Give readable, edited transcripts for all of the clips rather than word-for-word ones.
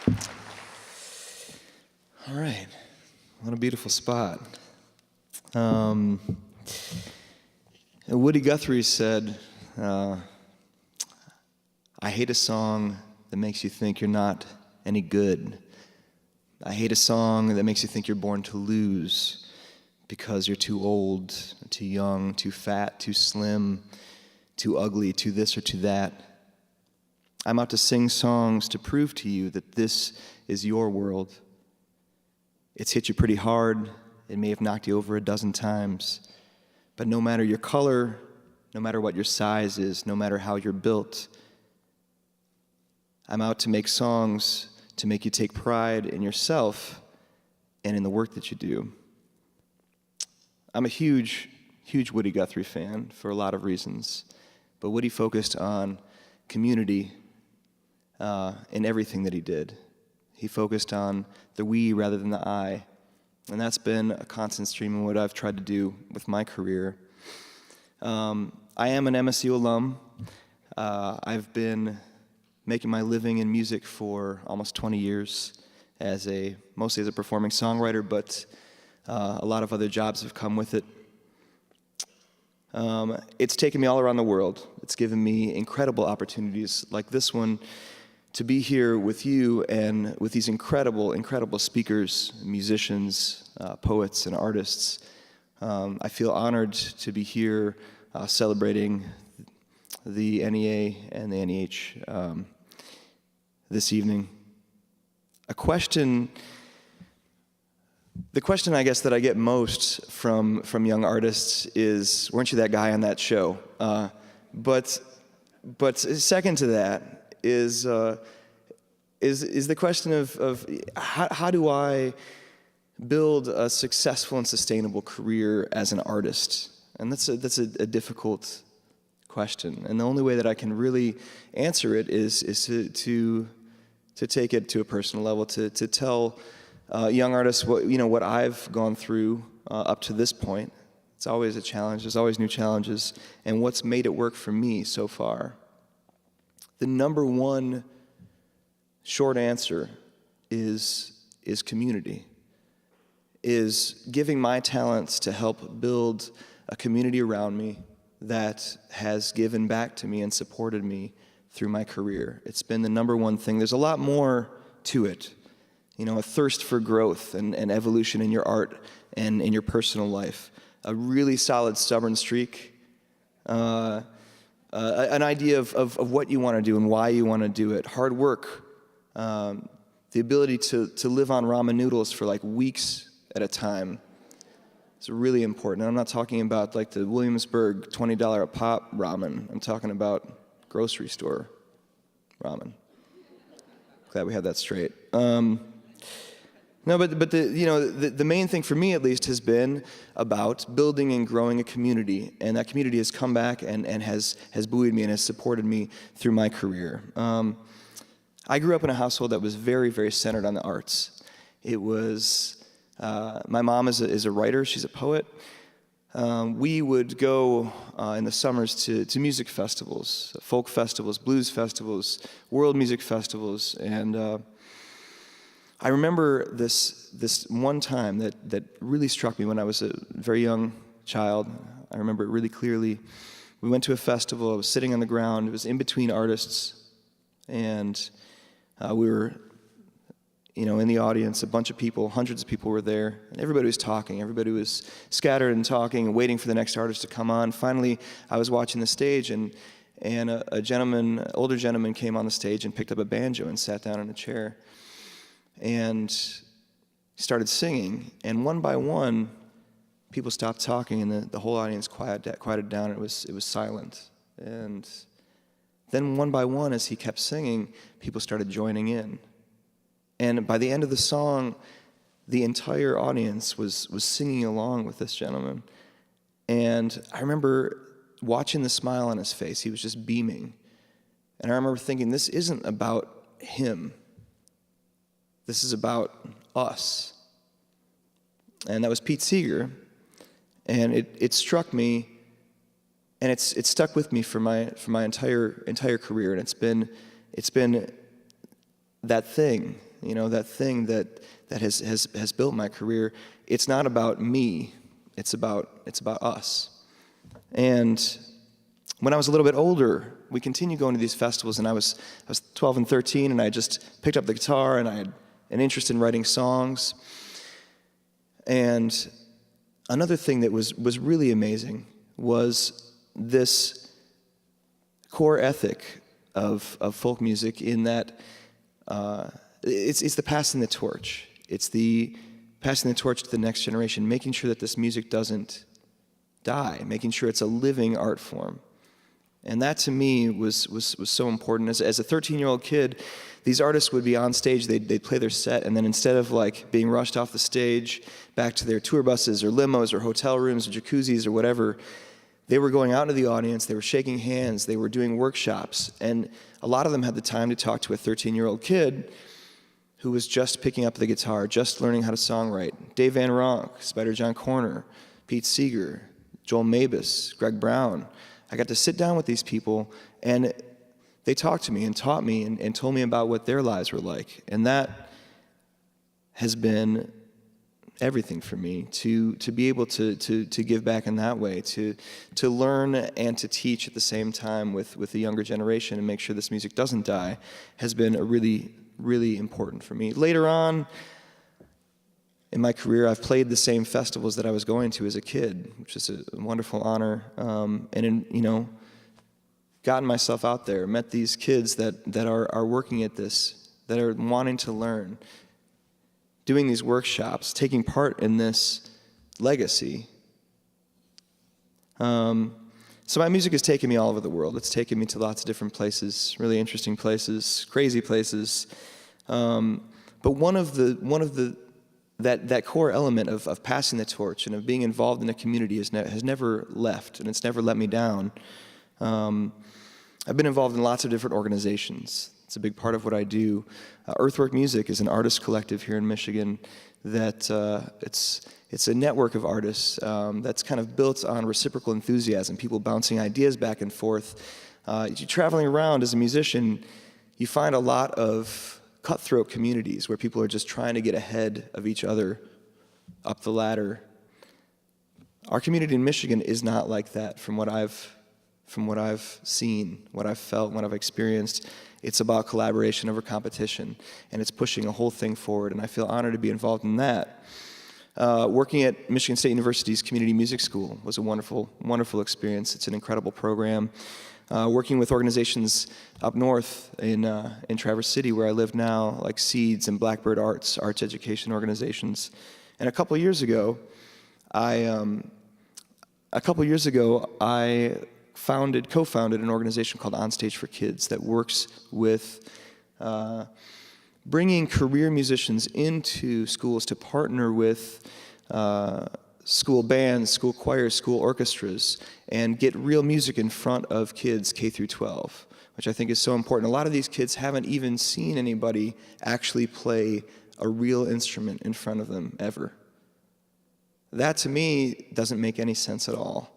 All right, what a beautiful spot. Woody Guthrie said, I hate a song that makes you think you're not any good. I hate a song that makes you think you're born to lose because you're too old, too young, too fat, too slim, too ugly, too this or too that. I'm out to sing songs to prove to you that this is your world. It's hit you pretty hard. It may have knocked you over a dozen times. But no matter your color, no matter what your size is, no matter how you're built, I'm out to make songs to make you take pride in yourself and in the work that you do. I'm a huge, huge Woody Guthrie fan for a lot of reasons. But Woody focused on community in everything that he did. He focused on the we rather than the I. And that's been a constant stream in what I've tried to do with my career. I am an MSU alum. I've been making my living in music for almost 20 years, mostly as a performing songwriter, but a lot of other jobs have come with it. It's taken me all around the world. It's given me incredible opportunities like this one to be here with you and with these incredible, incredible speakers, musicians, poets, and artists. I feel honored to be here celebrating the NEA and the NEH this evening. The question I guess that I get most from young artists is, weren't you that guy on that show? But second to that is the question of how do I build a successful and sustainable career as an artist? And that's a difficult question. And the only way that I can really answer it is to take it to a personal level, to tell young artists what I've gone through up to this point. It's always a challenge. There's always new challenges, and what's made it work for me so far. The number one short answer is community. Is giving my talents to help build a community around me that has given back to me and supported me through my career. It's been the number one thing. There's a lot more to it. A thirst for growth and evolution in your art and in your personal life. A really solid, stubborn streak. An idea of what you want to do and why you want to do it. Hard work. The ability to live on ramen noodles for like weeks at a time. It's really important. And I'm not talking about like the Williamsburg $20 a pop ramen. I'm talking about grocery store ramen. Glad we had that straight. No, but the main thing for me at least has been about building and growing a community, and that community has come back and has buoyed me and has supported me through my career. I grew up in a household that was very, very centered on the arts. It was my mom is a writer; she's a poet. We would go in the summers to music festivals, folk festivals, blues festivals, world music festivals, and I remember this one time that really struck me when I was a very young child. I remember it really clearly. We went to a festival. I was sitting on the ground. It was in between artists, and we were, in the audience. A bunch of people, hundreds of people were there, and everybody was talking. Everybody was scattered and talking and waiting for the next artist to come on. Finally, I was watching the stage, and a older gentleman came on the stage and picked up a banjo and sat down in a chair. And started singing, and one by one, people stopped talking, and the whole audience quieted down. It was silent, and then one by one, as he kept singing, people started joining in. And by the end of the song, the entire audience was singing along with this gentleman. And I remember watching the smile on his face. He was just beaming, and I remember thinking, this isn't about him. This is about us. And that was Pete Seeger. And it struck me, and it's stuck with me for my entire career. And it's been that thing. that thing that has built my career. It's not about me. It's about us. And when I was a little bit older, we continued going to these festivals, and I was 12 and 13, and I just picked up the guitar, and I had an interest in writing songs. And another thing that was really amazing was this core ethic of folk music, in that it's the passing the torch. It's the passing the torch to the next generation, making sure that this music doesn't die, making sure it's a living art form. And that to me was so important. As a 13-year-old kid, these artists would be on stage, they'd play their set, and then instead of like being rushed off the stage back to their tour buses or limos or hotel rooms or jacuzzis or whatever, they were going out into the audience, they were shaking hands, they were doing workshops, and a lot of them had the time to talk to a 13-year-old kid who was just picking up the guitar, just learning how to songwrite. Dave Van Ronk, Spider John Corner, Pete Seeger, Joel Mabus, Greg Brown. I got to sit down with these people, and they talked to me and taught me and told me about what their lives were like. And that has been everything for me, to be able to give back in that way, to learn and to teach at the same time with the younger generation and make sure this music doesn't die, has been a really, really important for me. Later on in my career, I've played the same festivals that I was going to as a kid, which is a wonderful honor, gotten myself out there, met these kids that are working at this, that are wanting to learn, doing these workshops, taking part in this legacy. So my music has taken me all over the world. It's taken me to lots of different places, really interesting places, crazy places. But one of that core element of passing the torch and of being involved in a community has never left, and it's never let me down. I've been involved in lots of different organizations. It's a big part of what I do. Earthwork Music is an artist collective here in Michigan that it's a network of artists that's kind of built on reciprocal enthusiasm, people bouncing ideas back and forth. You're traveling around as a musician, you find a lot of cutthroat communities where people are just trying to get ahead of each other up the ladder. Our community in Michigan is not like that from what I've seen, what I've felt, what I've experienced. It's about collaboration over competition, and it's pushing a whole thing forward, and I feel honored to be involved in that. Working at Michigan State University's Community Music School was a wonderful, wonderful experience. It's an incredible program. Working with organizations up north in Traverse City, where I live now, like Seeds and Blackbird Arts education organizations. And a couple years ago, I co-founded an organization called On Stage for Kids that works with bringing career musicians into schools to partner with school bands, school choirs, school orchestras, and get real music in front of kids K through 12, which I think is so important. A lot of these kids haven't even seen anybody actually play a real instrument in front of them ever. That to me doesn't make any sense at all,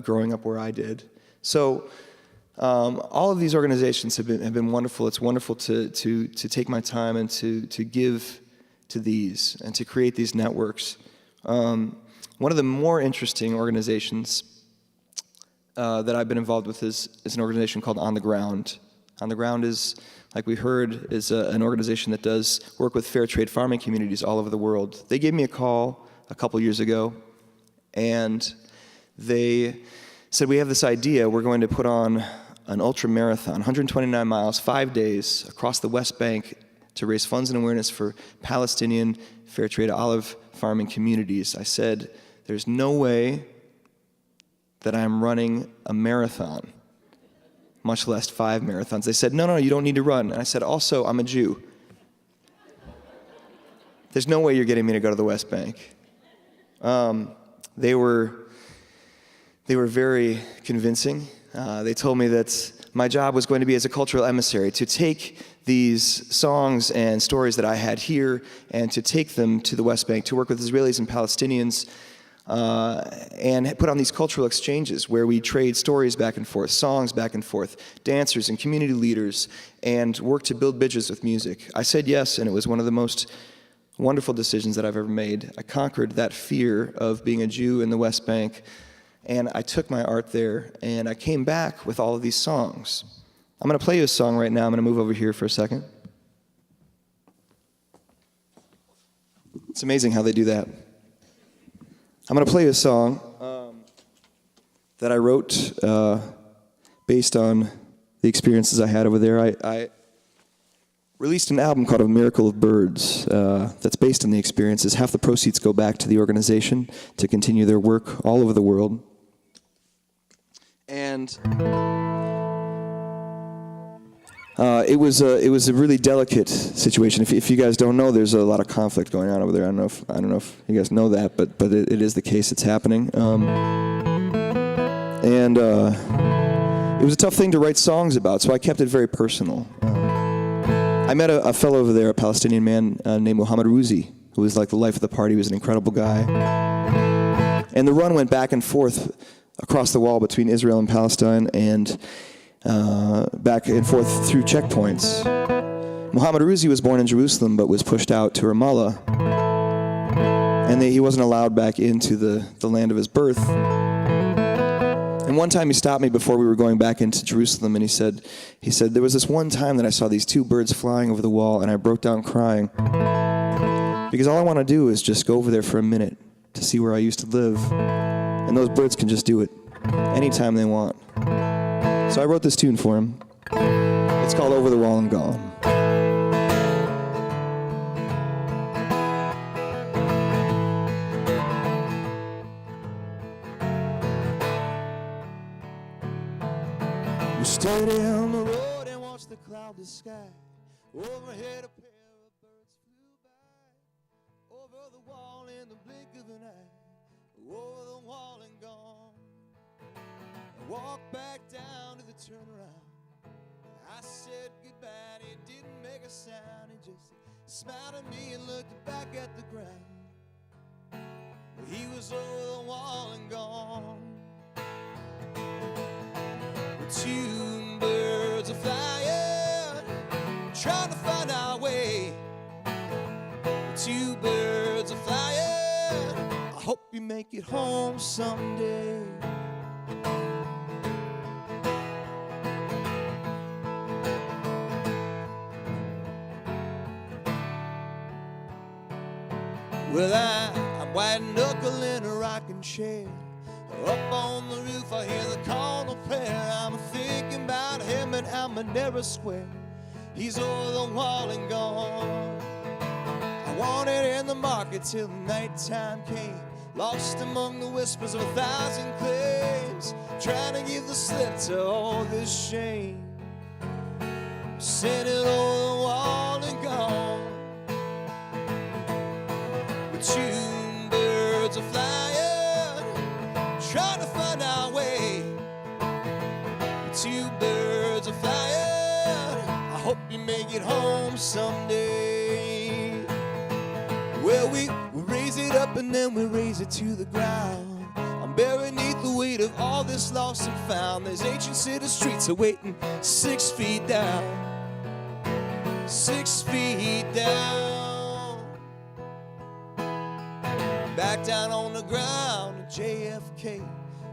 growing up where I did. So all of these organizations have been wonderful. It's wonderful to take my time and to give to these and to create these networks. One of the more interesting organizations that I've been involved with is an organization called On the Ground. On the Ground is, like we heard, is an organization that does work with fair trade farming communities all over the world. They gave me a call a couple years ago, and they said, we have this idea. We're going to put on an ultra marathon, 129 miles, 5 days across the West Bank to raise funds and awareness for Palestinian fair trade olive farming communities. I said, there's no way that I'm running a marathon, much less 5 marathons. They said, no, you don't need to run. And I said, also, I'm a Jew. There's no way you're getting me to go to the West Bank. They were very convincing. They told me that my job was going to be as a cultural emissary, to take these songs and stories that I had here and to take them to the West Bank, to work with Israelis and Palestinians and put on these cultural exchanges where we trade stories back and forth, songs back and forth, dancers and community leaders, and work to build bridges with music. I said yes, and it was one of the most wonderful decisions that I've ever made. I conquered that fear of being a Jew in the West Bank, and I took my art there, and I came back with all of these songs. I'm going to play you a song right now. I'm going to move over here for a second. It's amazing how they do that. I'm going to play you a song that I wrote based on the experiences I had over there. I released an album called A Miracle of Birds that's based on the experiences. Half the proceeds go back to the organization to continue their work all over the world. And it was a really delicate situation. If you guys don't know, there's a lot of conflict going on over there. I don't know if you guys know that, but it is the case. It's happening. And it was a tough thing to write songs about, so I kept it very personal. I met a fellow over there, a Palestinian man named Mohammed Ruzi, who was like the life of the party. He was an incredible guy. And the run went back and forth across the wall between Israel and Palestine, and back and forth through checkpoints. Mohammed Ruzi was born in Jerusalem but was pushed out to Ramallah, and he wasn't allowed back into the land of his birth. And one time he stopped me before we were going back into Jerusalem, and he said, there was this one time that I saw these two birds flying over the wall, and I broke down crying, because all I want to do is just go over there for a minute to see where I used to live, and those birds can just do it anytime they want. So I wrote this tune for him. It's called Over the Wall and Gone. We stayed on the road and watched the cloudless sky. Overhead a pair of birds flew by. Over the wall in the blink of an eye. Over the wall and gone. Walked back down to the turnaround. I said goodbye, and he didn't make a sound. He just smiled at me and looked back at the ground. He was over the wall and gone. Two birds are flying, trying to find our way. Two birds are flying. I hope you make it home someday. Well, I'm white-knuckle in a rocking chair. Up on the roof, I hear the call of prayer. I'm thinking about him and Almanera Square. He's over the wall and gone. I wandered in the market till the nighttime came, lost among the whispers of 1,000 claims, trying to give the slip to all this shame. Sent it over the wall and gone. Two birds are flying, trying to find our way. Two birds are flying. I hope you make it home someday. Well, we raise it up and then we raise it to the ground. I'm buried beneath the weight of all this lost and found. There's ancient city streets are waiting 6 feet down. 6 feet down. Back down on the ground at JFK.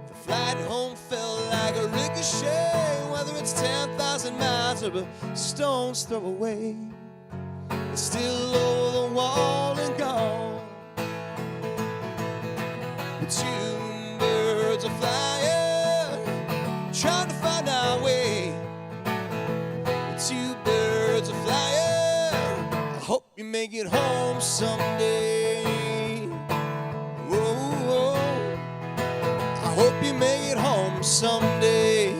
The flight home felt like a ricochet. Whether it's 10,000 miles or a stone's throw away, it's still over the wall and gone. The two birds are flying, trying to find our way. The two birds are flying. I hope you make it home someday. Hope you make it home someday.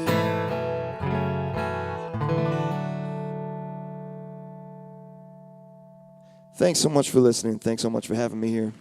Thanks so much for listening. Thanks so much for having me here.